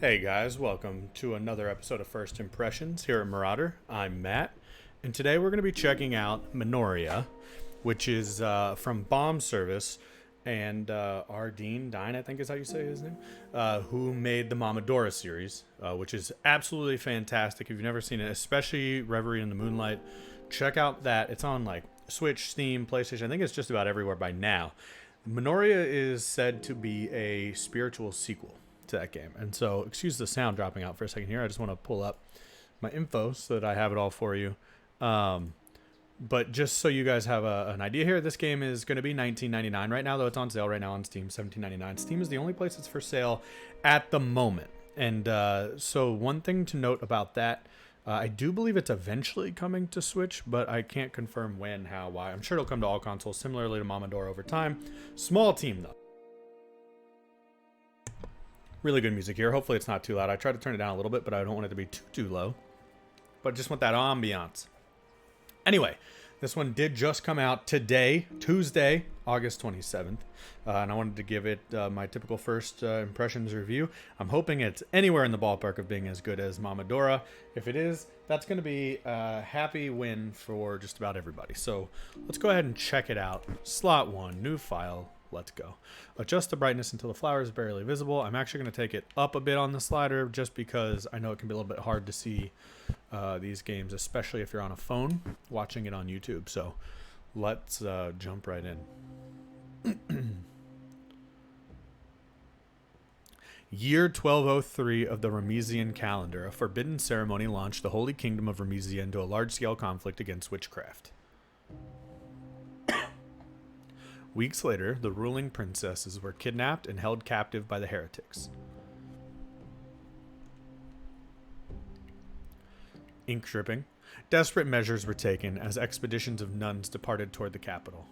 Hey guys, welcome to another episode of First Impressions here at MurrOtter. I'm Matt, and today we're going to be checking out Minoria, which is from Bomb Service, and Ardeen Dine, I think is how you say his name, who made the Momodora series, which is absolutely fantastic. If you've never seen it, especially Reverie in the Moonlight, check out that. It's on like Switch, Steam, PlayStation. I think it's just about everywhere by now. Minoria is said to be a spiritual sequel to that game. And so, excuse the sound dropping out for a second here. I just want to pull up my info so that I have it all for you. But just so you guys have an idea here, this game is going to be $19.99 right now, though it's on sale right now on Steam, $17.99. Steam is the only place it's for sale at the moment. And so one thing to note about that, I do believe it's eventually coming to Switch, but I can't confirm when, how, why. I'm sure it'll come to all consoles, similarly to Momodora over time. Small team, though. Really good music here. Hopefully it's not too loud. I tried to turn it down a little bit, but I don't want it to be too low. But I just want that ambiance. Anyway, this one did just come out today, Tuesday, August 27th. And I wanted to give it my typical first impressions review. I'm hoping it's anywhere in the ballpark of being as good as Momodora. If it is, that's going to be a happy win for just about everybody. So let's go ahead and check it out. Slot 1, new file. Let's go. Adjust the brightness until the flower is barely visible. I'm actually going to take it up a bit on the slider just because I know it can be a little bit hard to see these games, especially if you're on a phone watching it on YouTube. So let's jump right in. Year 1203 of the Remesian calendar, a forbidden ceremony launched the Holy Kingdom of Remesia into a large-scale conflict against witchcraft. Weeks later, the ruling princesses were kidnapped and held captive by the heretics. Ink dripping. Desperate measures were taken as expeditions of nuns departed toward the capital.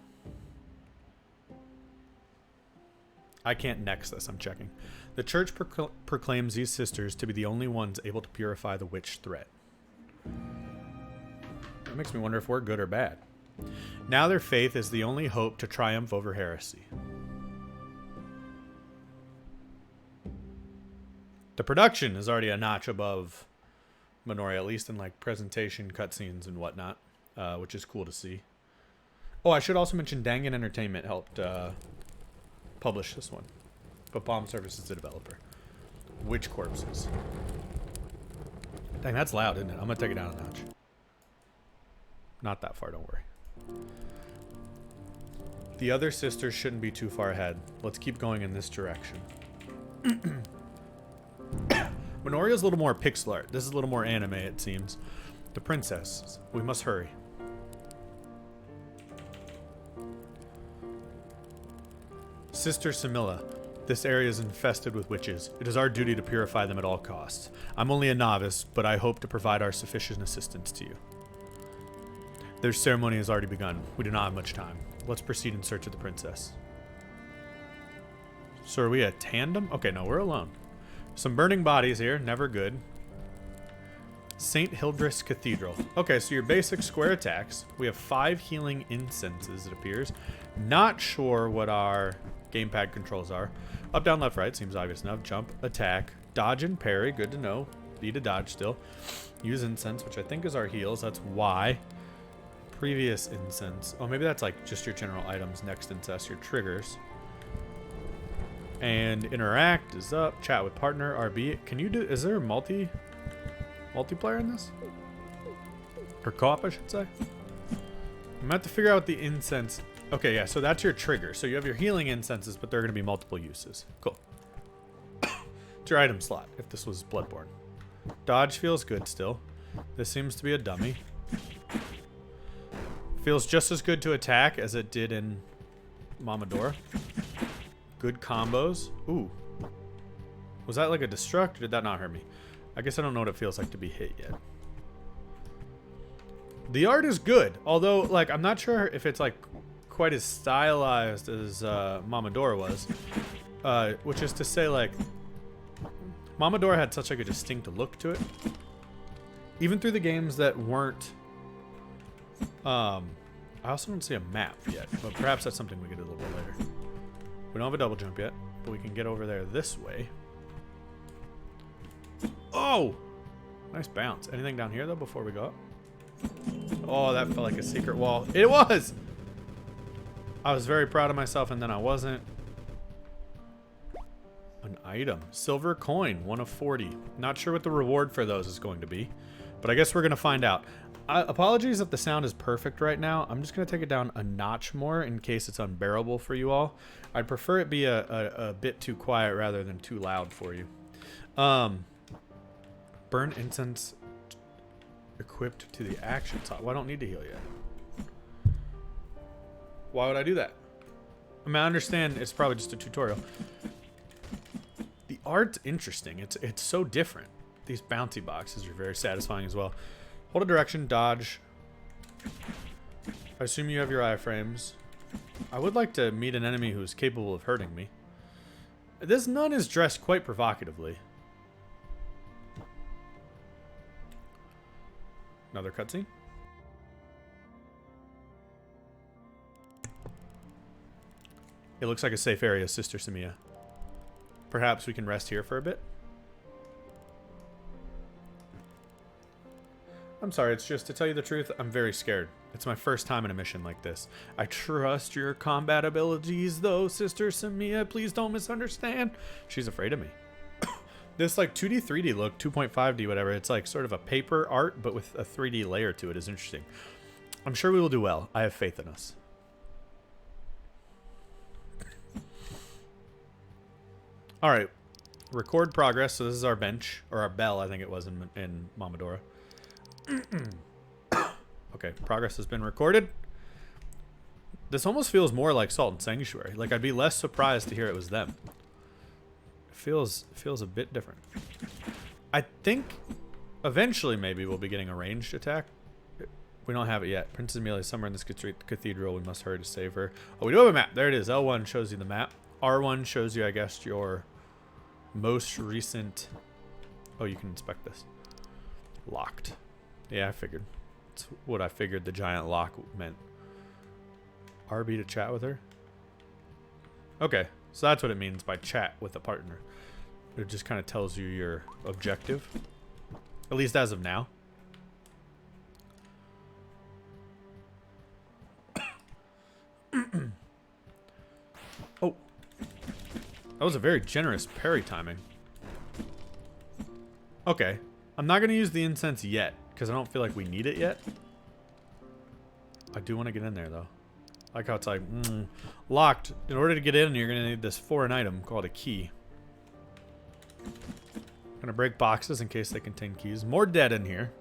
I can't next this, I'm checking. The church proclaims these sisters to be the only ones able to purify the witch threat. That makes me wonder if we're good or bad. Now their faith is the only hope to triumph over heresy. The production is already a notch above Minoria, at least in like presentation, cutscenes, and whatnot, which is cool to see. Oh, I should also mention Dangan Entertainment helped publish this one, but Bomb Service is the developer. Witch corpses. Dang, that's loud, isn't it? I'm gonna take it down a notch. Not that far, don't worry. The other sisters shouldn't be too far ahead. Let's keep going in this direction. Minoria's a little more pixel art. This is a little more anime, it seems. The princesses. We must hurry. Sister Samilla. This area is infested with witches. It is our duty to purify them at all costs. I'm only a novice, but I hope to provide our sufficient assistance to you. Their ceremony has already begun. We do not have much time. Let's proceed in search of the princess. So are we a tandem? Okay, no, we're alone. Some burning bodies here. Never good. St. Hildreth's Cathedral. Okay, so your basic square attacks. We have 5 healing incenses, it appears. Not sure what our gamepad controls are. Up, down, left, right. Seems obvious enough. Jump, attack, dodge, and parry. Good to know. B to dodge still. Use incense, which I think is our heals. That's Y. Previous incense. Oh, maybe that's like just your general items. Next incense, your triggers. And interact is up. Chat with partner, RB. Can you do, is there a multiplayer in this? Or co-op, I should say. I'm gonna have to figure out the incense. Okay, yeah, so that's your trigger. So you have your healing incenses, but there are gonna be multiple uses. Cool. It's your item slot, if this was Bloodborne. Dodge feels good still. This seems to be a dummy. Feels just as good to attack as it did in Momodora. Good combos. Ooh. Was that like a destruct or did that not hurt me? I guess I don't know what it feels like to be hit yet. The art is good. Although, like, I'm not sure if it's like quite as stylized as Momodora was. Which is to say, like, Momodora had such like a distinct look to it. Even through the games that weren't I also don't see a map yet, but perhaps that's something we can do a little bit later. We don't have a double jump yet, but we can get over there this way. Oh! Nice bounce. Anything down here, though, before we go up? Oh, that felt like a secret wall. It was! I was very proud of myself, and then I wasn't. An item. Silver coin. 1 of 40. Not sure what the reward for those is going to be, but I guess we're going to find out. Apologies if the sound is perfect right now. I'm just going to take it down a notch more in case it's unbearable for you all. I'd prefer it be a bit too quiet rather than too loud for you. Burn incense equipped to the action top. Well, I don't need to heal yet. Why would I do that? I mean, I understand it's probably just a tutorial. The art's interesting. It's so different. These bouncy boxes are very satisfying as well. Hold a direction, dodge. I assume you have your iframes. I would like to meet an enemy who is capable of hurting me. This nun is dressed quite provocatively. Another cutscene. It looks like a safe area, Sister Samia. Perhaps we can rest here for a bit. I'm sorry, it's just, to tell you the truth, I'm very scared. It's my first time in a mission like this. I trust your combat abilities, though, Sister Samia. Please don't misunderstand. She's afraid of me. This, like, 2D, 3D look, 2.5D, whatever, it's like sort of a paper art, but with a 3D layer to it is interesting. I'm sure we will do well. I have faith in us. All right. Record progress. So this is our bench, or our bell, I think it was in Momodora. Okay, progress has been recorded. This almost feels more like Salt and Sanctuary. Like, I'd be less surprised to hear it was them. It feels a bit different. I think eventually maybe we'll be getting a ranged attack. We don't have it yet. Princess Amelia is somewhere in this cathedral. We must hurry to save her. Oh, we do have a map. There it is. L1 shows you the map. R1 shows you, I guess, your most recent... Oh, you can inspect this. Locked. Yeah, I figured. That's what I figured the giant lock meant. RB to chat with her? Okay, so that's what it means by chat with a partner. It just kind of tells you your objective. At least as of now. Oh. That was a very generous parry timing. Okay. I'm not going to use the incense yet, because I don't feel like we need it yet. I do want to get in there, though. I like how it's like, locked. In order to get in, you're going to need this foreign item called a key. I'm going to break boxes in case they contain keys. More dead in here.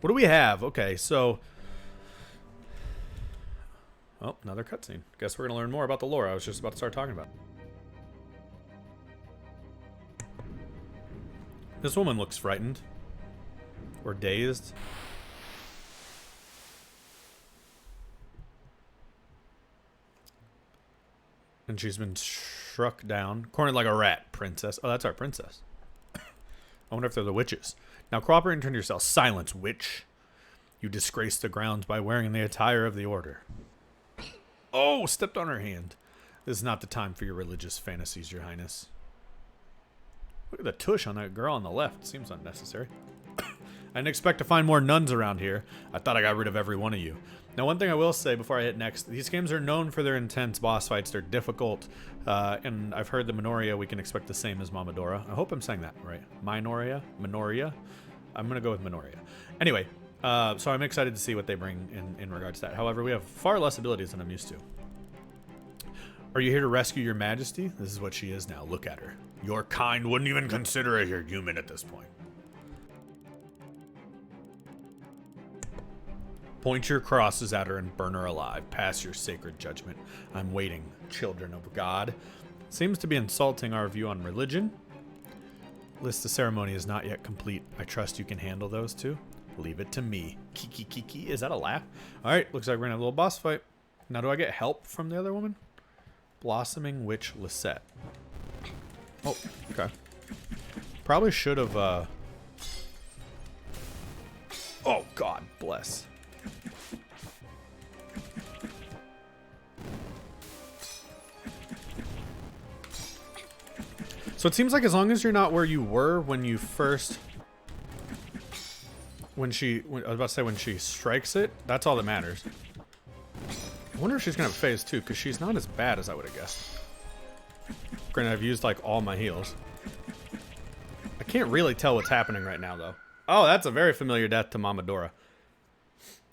What do we have? Okay, so... Oh, another cutscene. Guess we're going to learn more about the lore I was just about to start talking about. This woman looks frightened. Or dazed. And she's been struck down. Cornered like a rat, princess. Oh, that's our princess. I wonder if they're the witches. Now cooperate and turn to yourself. Silence, witch. You disgrace the grounds by wearing the attire of the order. Oh, stepped on her hand. This is not the time for your religious fantasies, your highness. Look at the tush on that girl on the left. Seems unnecessary. I didn't expect to find more nuns around here. I thought I got rid of every one of you. Now, one thing I will say before I hit next, these games are known for their intense boss fights. They're difficult, and I've heard the Minoria, we can expect the same as Momodora. I hope I'm saying that right. Minoria? I'm going to go with Minoria. Anyway, so I'm excited to see what they bring in regards to that. However, we have far less abilities than I'm used to. Are you here to rescue your majesty? This is what she is now. Look at her. Your kind wouldn't even consider her human at this point. Point your crosses at her and burn her alive. Pass your sacred judgment. I'm waiting, children of God. Seems to be insulting our view on religion. List the ceremony is not yet complete. I trust you can handle those two. Leave it to me. Kiki kiki. Is that a laugh? Alright, looks like we're gonna have a little boss fight. Now do I get help from the other woman? Blossoming Witch Lisette. Oh, okay. Probably should have, Oh, God bless. So it seems like as long as you're not where you were when you first... I was about to say when she strikes it, that's all that matters. I wonder if she's going to have phase 2, because she's not as bad as I would have guessed. Granted, I've used like all my heals. I can't really tell what's happening right now, though. Oh, that's a very familiar death to Momodora.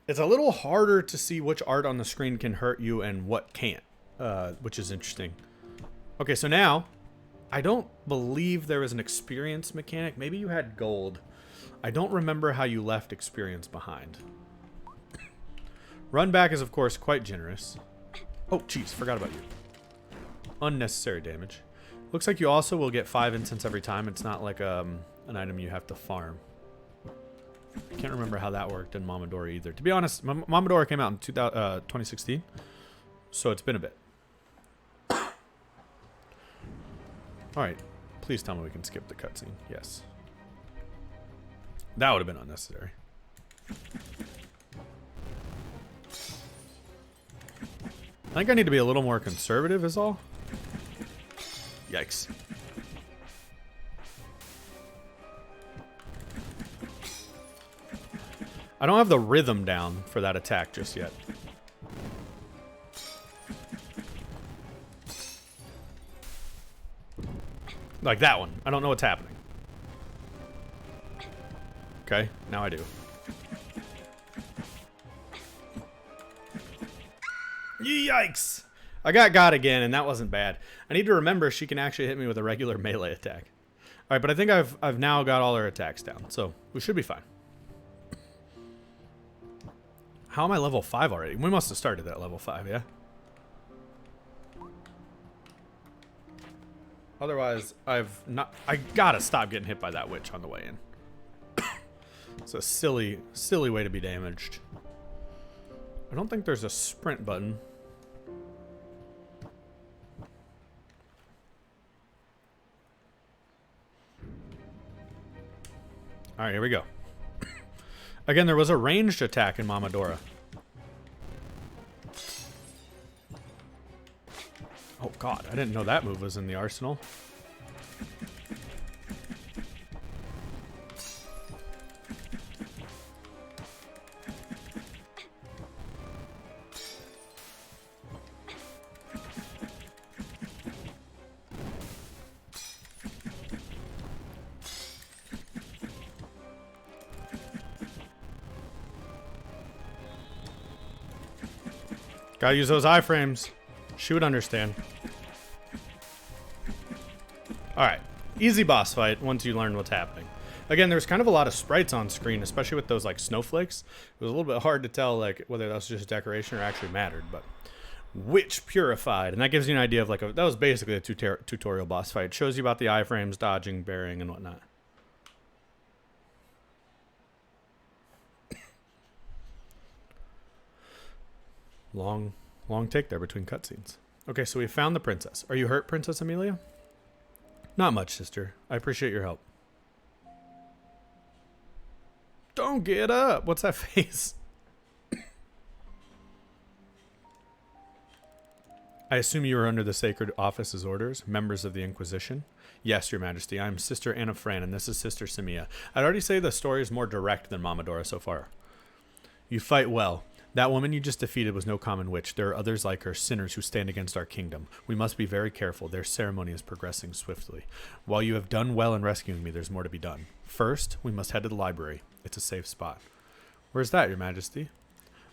It's a little harder to see which art on the screen can hurt you and what can't, which is interesting. Okay, so now... I don't believe there was an experience mechanic. Maybe you had gold. I don't remember how you left experience behind. Run back is, of course, quite generous. Oh, jeez, forgot about you. Unnecessary damage. Looks like you also will get 5 incense every time. It's not like an item you have to farm. I can't remember how that worked in Momodora either. To be honest, Momodora came out in 2016, so it's been a bit. Alright, please tell me we can skip the cutscene. Yes. That would have been unnecessary. I think I need to be a little more conservative is all. Yikes. I don't have the rhythm down for that attack just yet. Like that one. I don't know what's happening. Okay, now I do. Yikes! I got again, and that wasn't bad. I need to remember she can actually hit me with a regular melee attack. Alright, but I think I've now got all her attacks down, so we should be fine. How am I level 5 already? We must have started at level 5, yeah? Otherwise, I gotta stop getting hit by that witch on the way in. It's a silly way to be damaged. I don't think there's a sprint button. Alright, here we go. Again, there was a ranged attack in Momodora. Oh god, I didn't know that move was in the arsenal. Gotta use those iframes. She would understand. Alright. Easy boss fight once you learn what's happening. Again, there's kind of a lot of sprites on screen, especially with those like snowflakes. It was a little bit hard to tell like whether that was just decoration or actually mattered, but Witch Purified. And that gives you an idea of like that was basically a tutorial boss fight. It shows you about the iframes, dodging, burying, and whatnot. Long take there between cutscenes. Okay, so we found the princess. Are you hurt, Princess Amelia? Not much, sister. I appreciate your help. Don't get up. What's that face? I assume you are under the Sacred Office's orders, members of the Inquisition? Yes, Your Majesty. I am Sister Anna Fran, and this is Sister Samia. I'd already say the story is more direct than Momodora so far. You fight well. That woman you just defeated was no common witch. There are others like her, sinners who stand against our kingdom. We must be very careful. Their ceremony is progressing swiftly. While you have done well in rescuing me, there's more to be done. First, we must head to the library. It's a safe spot. Where's that, Your Majesty?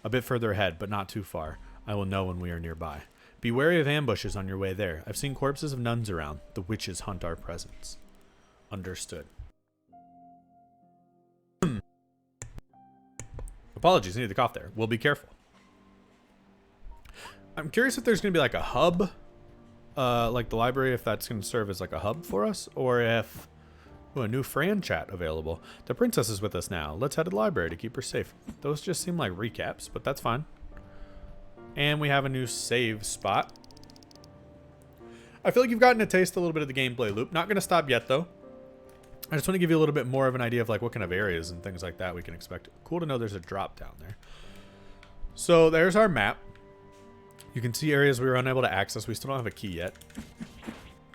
A bit further ahead, but not too far. I will know when we are nearby. Be wary of ambushes on your way there. I've seen corpses of nuns around. The witches hunt our presence. Understood. Apologies, I need to cough there. We'll be careful. I'm curious if there's going to be like a hub, like the library, if that's going to serve as like a hub for us, or if... Ooh, a new Fran chat available. The princess is with us now. Let's head to the library to keep her safe. Those just seem like recaps, but that's fine. And we have a new save spot. I feel like you've gotten to taste a little bit of the gameplay loop. Not going to stop yet, though. I just want to give you a little bit more of an idea of like what kind of areas and things like that we can expect. Cool to know there's a drop down there. So there's our map. You can see areas we were unable to access. We still don't have a key yet.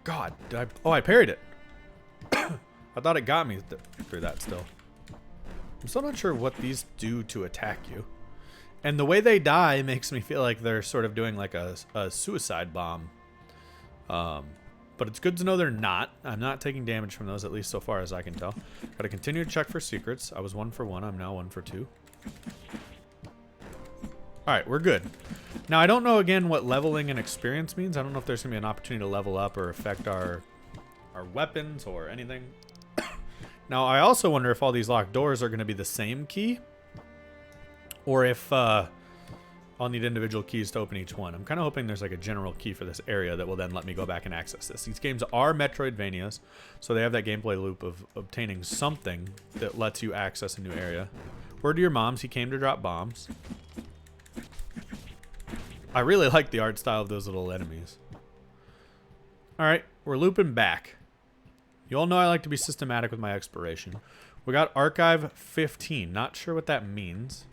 God, did I... Oh, I parried it. I thought it got me through that still. I'm still not sure what these do to attack you. And the way they die makes me feel like they're sort of doing like a suicide bomb. But it's good to know they're not. I'm not taking damage from those, at least so far as I can tell. Gotta continue to check for secrets. I was 1 for 1. I'm now 1 for 2. Alright, we're good. Now, I don't know, again, what leveling and experience means. I don't know if there's going to be an opportunity to level up or affect our weapons or anything. Now, I also wonder if all these locked doors are going to be the same key. Or if I'll need individual keys to open each one. I'm kind of hoping there's like a general key for this area that will then let me go back and access this. These games are metroidvanias, so they have that gameplay loop of obtaining something that lets you access a new area. Word to your moms, he came to drop bombs. I really like the art style of those little enemies. Alright, we're looping back. You all know I like to be systematic with my exploration. We got Archive 15. Not sure what that means.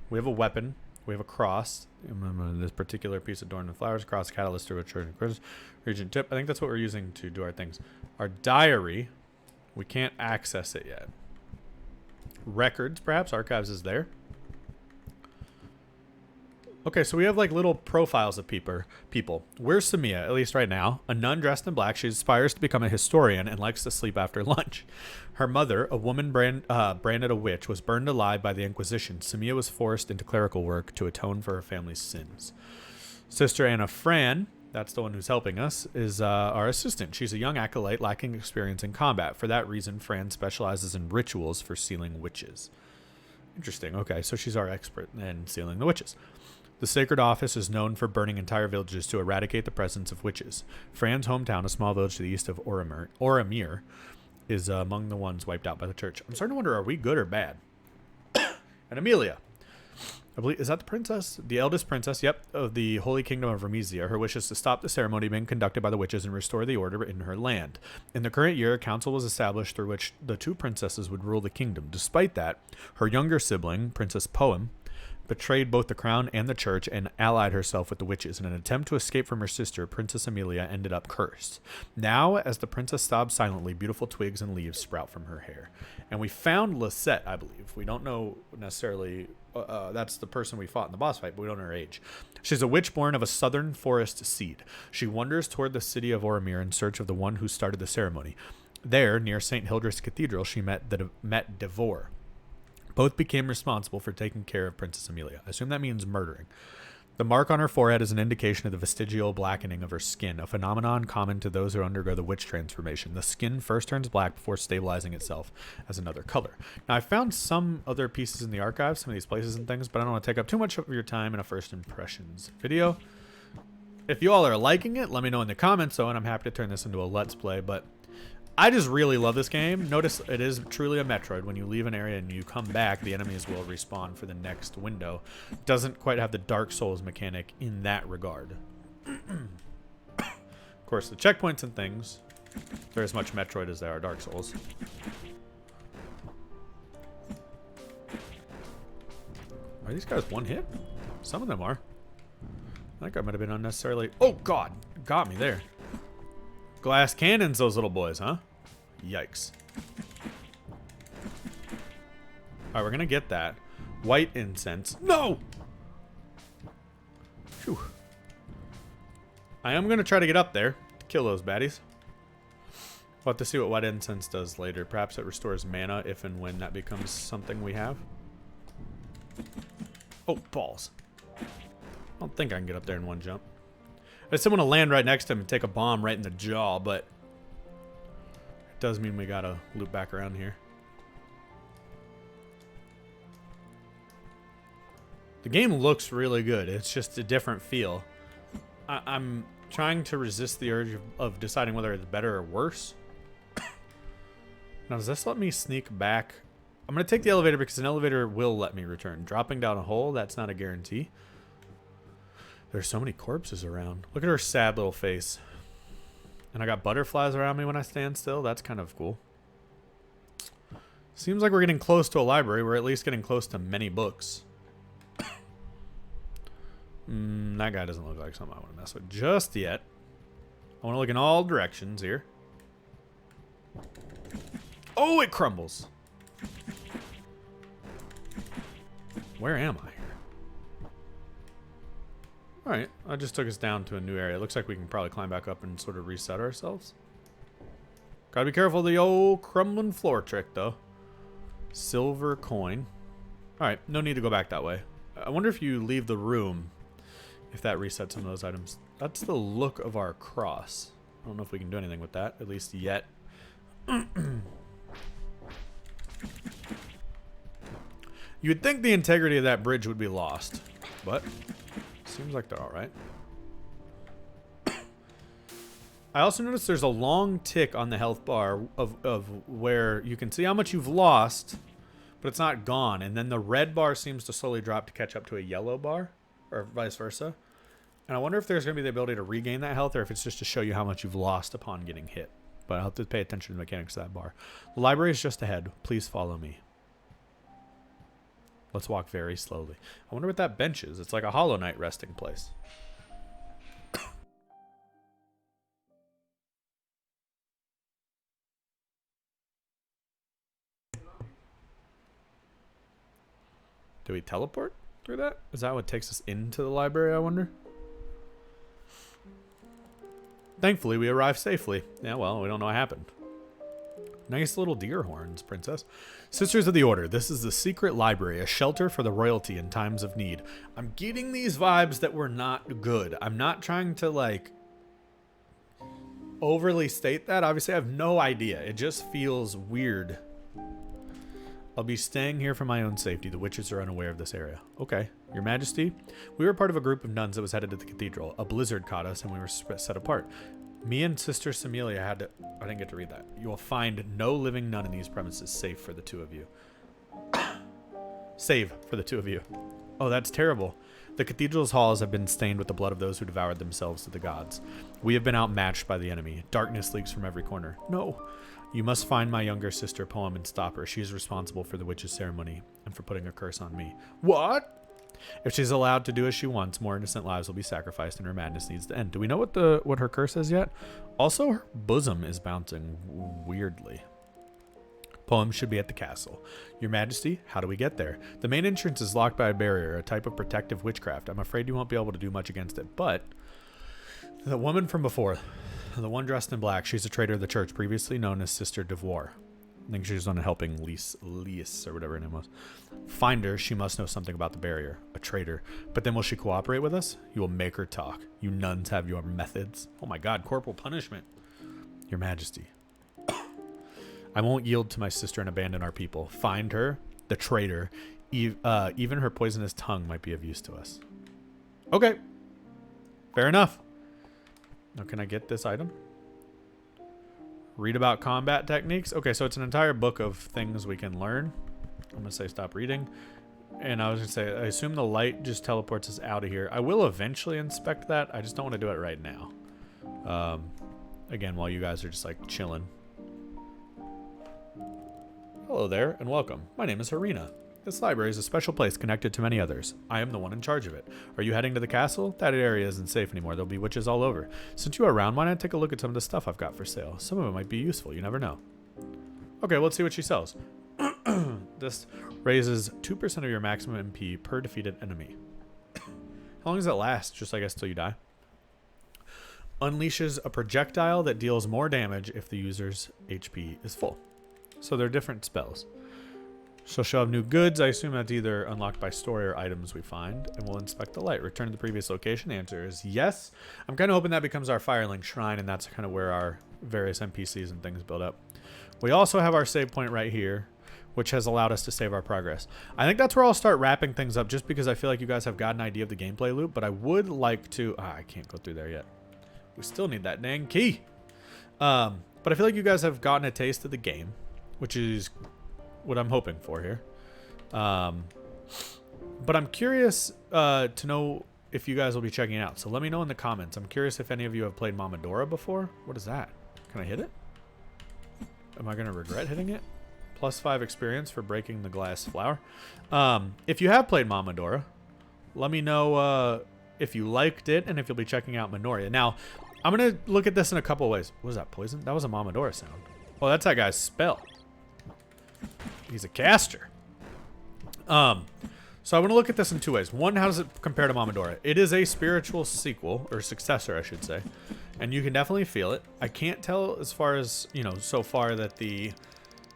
We have a weapon. We have a cross. This particular piece adorned with flowers. Cross, catalyst, or a church. Region tip. I think that's what we're using to do our things. Our diary. We can't access it yet. Records, perhaps. Archives is there. Okay, so we have like little profiles of people. Where's Samia, at least right now? A nun dressed in black. She aspires to become a historian and likes to sleep after lunch. Her mother, a woman branded a witch, was burned alive by the Inquisition. Samia was forced into clerical work to atone for her family's sins. Sister Anna Fran, that's the one who's helping us, is our assistant. She's a young acolyte lacking experience in combat. For that reason, Fran specializes in rituals for sealing witches. Interesting. Okay, so she's our expert in sealing the witches. The Sacred Office is known for burning entire villages to eradicate the presence of witches. Fran's hometown, a small village to the east of Oramir, is among the ones wiped out by the church. I'm starting to wonder, are we good or bad? And Amelia. I believe, is that the princess? The eldest princess, yep, of the Holy Kingdom of Remisia. Her wish is to stop the ceremony being conducted by the witches and restore the order in her land. In the current year, a council was established through which the 2 princesses would rule the kingdom. Despite that, her younger sibling, Princess Poem, betrayed both the crown and the church and allied herself with the witches. In an attempt to escape from her sister, Princess Amelia ended up cursed. Now, as the princess sobs silently, beautiful twigs and leaves sprout from her hair. And we found Lisette, I believe. We don't know necessarily... that's the person we fought in the boss fight, but we don't know her age. She's a witch born of a southern forest seed. She wanders toward the city of Oramir in search of the one who started the ceremony. There, near St. Hildreth's Cathedral, she met Devor. Both became responsible for taking care of Princess Amelia. I assume that means murdering. The mark on her forehead is an indication of the vestigial blackening of her skin, a phenomenon common to those who undergo the witch transformation. The skin first turns black before stabilizing itself as another color. Now, I found some other pieces in the archives, some of these places and things, but I don't want to take up too much of your time in a first impressions video. If you all are liking it, let me know in the comments, though, and I'm happy to turn this into a Let's Play, but I just really love this game. Notice it is truly a Metroid. When you leave an area and you come back, the enemies will respawn for the next window. Doesn't quite have the Dark Souls mechanic in that regard. Of course, the checkpoints and things, they're as much Metroid as they are Dark Souls. Are these guys one hit? Some of them are. I think I might have been unnecessarily... Oh, God! Got me there. Glass cannons, those little boys, huh? Yikes. Alright, we're gonna get that. White incense. No! Phew. I am gonna try to get up there to kill those baddies. We'll have to see what white incense does later. Perhaps it restores mana if and when that becomes something we have. Oh, balls. I don't think I can get up there in one jump. I just want to land right next to him and take a bomb right in the jaw, but it does mean we gotta loop back around here. The game looks really good. It's just a different feel. I'm trying to resist the urge of deciding whether it's better or worse. Now, does this let me sneak back? I'm going to take the elevator because an elevator will let me return. Dropping down a hole, that's not a guarantee. There's so many corpses around. Look at her sad little face. And I got butterflies around me when I stand still. That's kind of cool. Seems like we're getting close to a library. We're at least getting close to many books. That guy doesn't look like something I want to mess with just yet. I want to look in all directions here. Oh, it crumbles. Where am I here? Alright, I just took us down to a new area. It looks like we can probably climb back up and sort of reset ourselves. Gotta be careful of the old crumbling floor trick, though. Silver coin. Alright, no need to go back that way. I wonder if you leave the room, if that resets some of those items. That's the look of our cross. I don't know if we can do anything with that, at least yet. You would think the integrity of that bridge would be lost, but seems like they're alright. I also noticed there's a long tick on the health bar of where you can see how much you've lost, but it's not gone. And then the red bar seems to slowly drop to catch up to a yellow bar, or vice versa. And I wonder if there's going to be the ability to regain that health, or if it's just to show you how much you've lost upon getting hit. But I'll have to pay attention to the mechanics of that bar. The library is just ahead. Please follow me. Let's walk very slowly. I wonder what that bench is. It's like a Hollow Knight resting place. Do we teleport through that? Is that what takes us into the library, I wonder? Thankfully, we arrived safely. Yeah, well, we don't know what happened. Nice little deer horns, princess. Sisters of the Order. This is the secret library, a shelter for the royalty in times of need. I'm getting these vibes that were not good. I'm not trying to, like, overly state that. Obviously, I have no idea. It just feels weird. I'll be staying here for my own safety. The witches are unaware of this area. Okay. Your Majesty, we were part of a group of nuns that was headed to the cathedral. A blizzard caught us and we were set apart. Me and Sister Semilia had to... I didn't get to read that. You will find no living nun in these premises safe for the two of you. Save for the two of you. Oh, that's terrible. The cathedral's halls have been stained with the blood of those who devoured themselves to the gods. We have been outmatched by the enemy. Darkness leaks from every corner. No. You must find my younger sister, Poem, and stop her. She is responsible for the witch's ceremony and for putting a curse on me. What? If she's allowed to do as she wants, more innocent lives will be sacrificed and her madness needs to end. Do we know what her curse is yet? Also, her bosom is bouncing weirdly. Poem should be at the castle. Your Majesty, how do we get there? The main entrance is locked by a barrier, a type of protective witchcraft. I'm afraid you won't be able to do much against it, but the woman from before, the one dressed in black, she's a traitor of the church, previously known as Sister Devoir. I think she's on helping Lise, or whatever her name was. Find her. She must know something about the barrier. A traitor. But then will she cooperate with us? You will make her talk. You nuns have your methods. Oh my god, corporal punishment. Your Majesty. I won't yield to my sister and abandon our people. Find her, the traitor. Even her poisonous tongue might be of use to us. Okay. Fair enough. Now can I get this item? Read about combat techniques. Okay, so it's an entire book of things we can learn. I'm going to say stop reading. And I was going to say, I assume the light just teleports us out of here. I will eventually inspect that. I just don't want to do it right now. Again, while you guys are just like chilling. Hello there, and welcome. My name is Harina. This library is a special place connected to many others. I am the one in charge of it. Are you heading to the castle? That area isn't safe anymore. There'll be witches all over. Since you're around, why not take a look at some of the stuff I've got for sale? Some of it might be useful. You never know. Okay, let's see what she sells. This raises 2% of your maximum MP per defeated enemy. How long does it last? Just, I guess, till you die. Unleashes a projectile that deals more damage if the user's HP is full. So they're different spells. So she'll have new goods. I assume that's either unlocked by story or items we find. And we'll inspect the light. Return to the previous location. The answer is yes. I'm kind of hoping that becomes our Firelink Shrine, and that's kind of where our various NPCs and things build up. We also have our save point right here, which has allowed us to save our progress. I think that's where I'll start wrapping things up, just because I feel like you guys have got an idea of the gameplay loop, but I would like to... I can't go through there yet. We still need that dang key. But I feel like you guys have gotten a taste of the game, which is what I'm hoping for here. But I'm curious to know if you guys will be checking it out. So let me know in the comments. I'm curious if any of you have played Momodora before. What is that? Can I hit it? Am I going to regret hitting it? +5 experience for breaking the glass flower. If you have played Momodora, let me know if you liked it and if you'll be checking out Minoria. Now, I'm going to look at this in a couple of ways. What was that, poison? That was a Momodora sound. Oh, that's that guy's spell. He's a caster. So I want to look at this in two ways. One, how does it compare to Momodora? It is a spiritual sequel, or successor, I should say. And you can definitely feel it. I can't tell as far as, you know, so far that the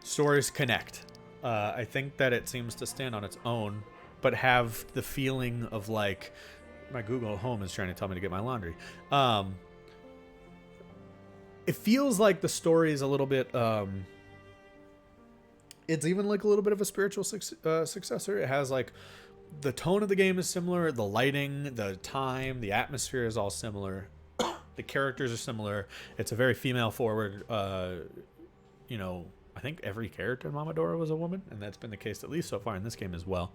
stories connect. I think that it seems to stand on its own, but have the feeling of like, my Google Home is trying to tell me to get my laundry. It feels like the story is a little bit, it's even like a little bit of a spiritual successor. It has like, the tone of the game is similar. The lighting, the time, the atmosphere is all similar. The characters are similar. It's a very female forward, you know, I think every character in Momodora was a woman, and that's been the case at least so far in this game as well.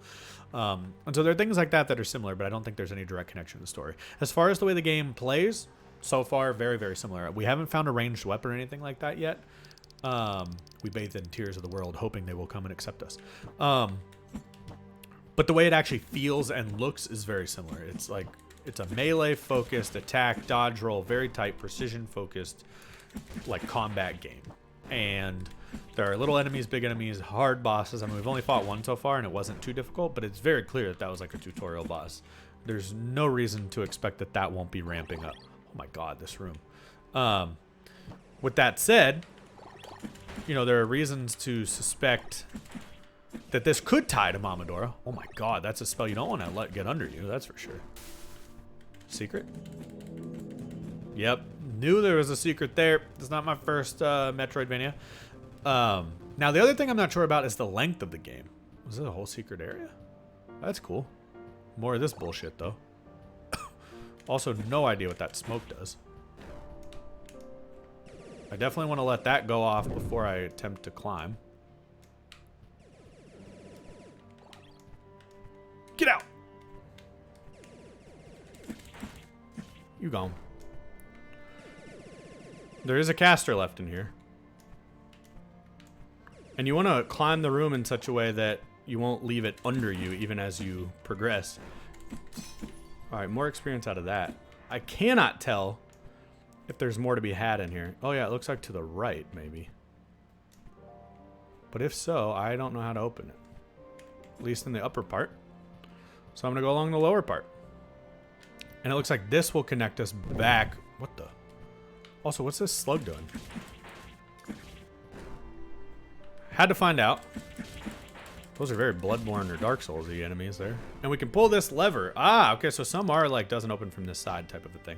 And so there are things like that that are similar, but I don't think there's any direct connection to the story. As far as the way the game plays, so far, very, very similar. We haven't found a ranged weapon or anything like that yet. We bathe in tears of the world, hoping they will come and accept us. But the way it actually feels and looks is very similar. It's like, it's a melee-focused attack, dodge roll, very tight, precision-focused, like, combat game. And there are little enemies, big enemies, hard bosses. I mean, we've only fought one so far, and it wasn't too difficult, but it's very clear that that was like a tutorial boss. There's no reason to expect that that won't be ramping up. Oh my god, this room. With that said, you know, there are reasons to suspect that this could tie to Momodora. Oh my god, that's a spell you don't want to let get under you, that's for sure. Secret? Yep, knew there was a secret there. It's not my first Metroidvania. Now, the other thing I'm not sure about is the length of the game. Was it a whole secret area? That's cool. More of this bullshit, though. Also, no idea what that smoke does. I definitely want to let that go off before I attempt to climb. Get out! You gone. There is a caster left in here. And you want to climb the room in such a way that you won't leave it under you even as you progress. Alright, more experience out of that. I cannot tell if there's more to be had in here. Oh yeah, it looks like to the right, maybe. But if so, I don't know how to open it. At least in the upper part. So I'm going to go along the lower part. And it looks like this will connect us back. What the? Also, what's this slug doing? Had to find out. Those are very Bloodborne or Dark Souls-y enemies there. And we can pull this lever. Ah, okay, so some are like doesn't open from this side type of a thing.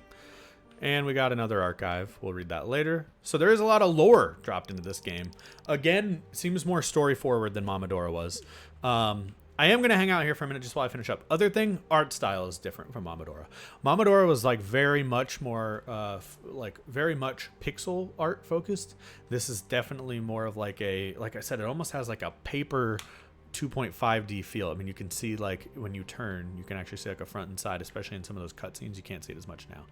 And we got another archive. We'll read that later. So there is a lot of lore dropped into this game. Again, seems more story forward than Momodora was. I am going to hang out here for a minute just while I finish up. Other thing, art style is different from Momodora. Momodora was like very much more, very much pixel art focused. This is definitely more of like a, like I said, it almost has like a paper 2.5D feel. I mean, you can see like when you turn, you can actually see like a front and side, especially in some of those cutscenes. You can't see it as much now.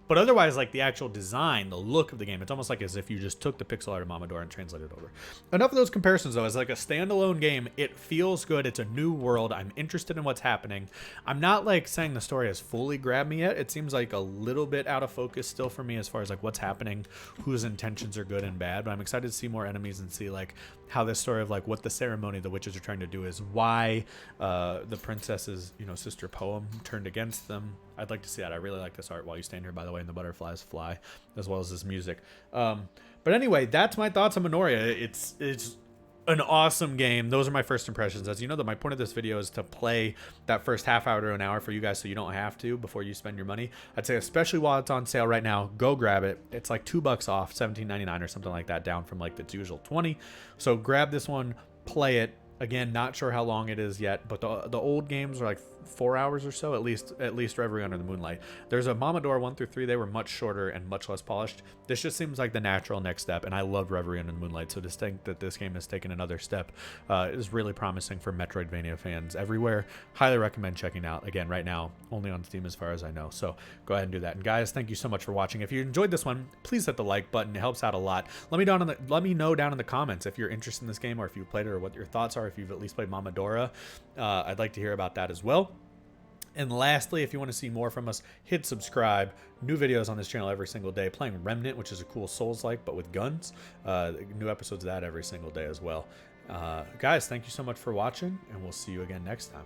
But otherwise, like the actual design, the look of the game, it's almost like as if you just took the pixel art of Momodora and translated it over. Enough of those comparisons, though. As like a standalone game, it feels good. It's a new world. I'm interested in what's happening. I'm not like saying the story has fully grabbed me yet. It seems like a little bit out of focus still for me as far as like what's happening, whose intentions are good and bad. But I'm excited to see more enemies and see like how this story of like what the ceremony the witches are trying to do is, why the princess's, you know, sister poem turned against them. I'd like to see that. I really like this art while you stand here, by the way, and the butterflies fly, as well as this music. But anyway, that's my thoughts on Minoria. It's an awesome game. Those are my first impressions. As you know, that my point of this video is to play that first half hour to an hour for you guys so you don't have to before you spend your money. I'd say especially while it's on sale right now, go grab it. It's like $2 off, $17.99 or something like that, down from like its usual $20. So grab this one, play it. Again, not sure how long it is yet, but the old games are like 4 hours or so, at least Reverie Under the Moonlight. There's a Momodora 1 through 3. They were much shorter and much less polished. This just seems like the natural next step, and I loved Reverie Under the Moonlight, so to think that this game has taken another step is really promising for Metroidvania fans everywhere. Highly recommend checking out. Again, right now, only on Steam as far as I know, so go ahead and do that. And guys, thank you so much for watching. If you enjoyed this one, please hit the like button. It helps out a lot. Let me know down in the comments if you're interested in this game or if you played it or what your thoughts are. If you've at least played Momodora, I'd like to hear about that as well. And lastly, if you want to see more from us, hit subscribe. New videos on this channel every single day. Playing Remnant, which is a cool Souls-like, but with guns. New episodes of that every single day as well. Guys, thank you so much for watching, and we'll see you again next time.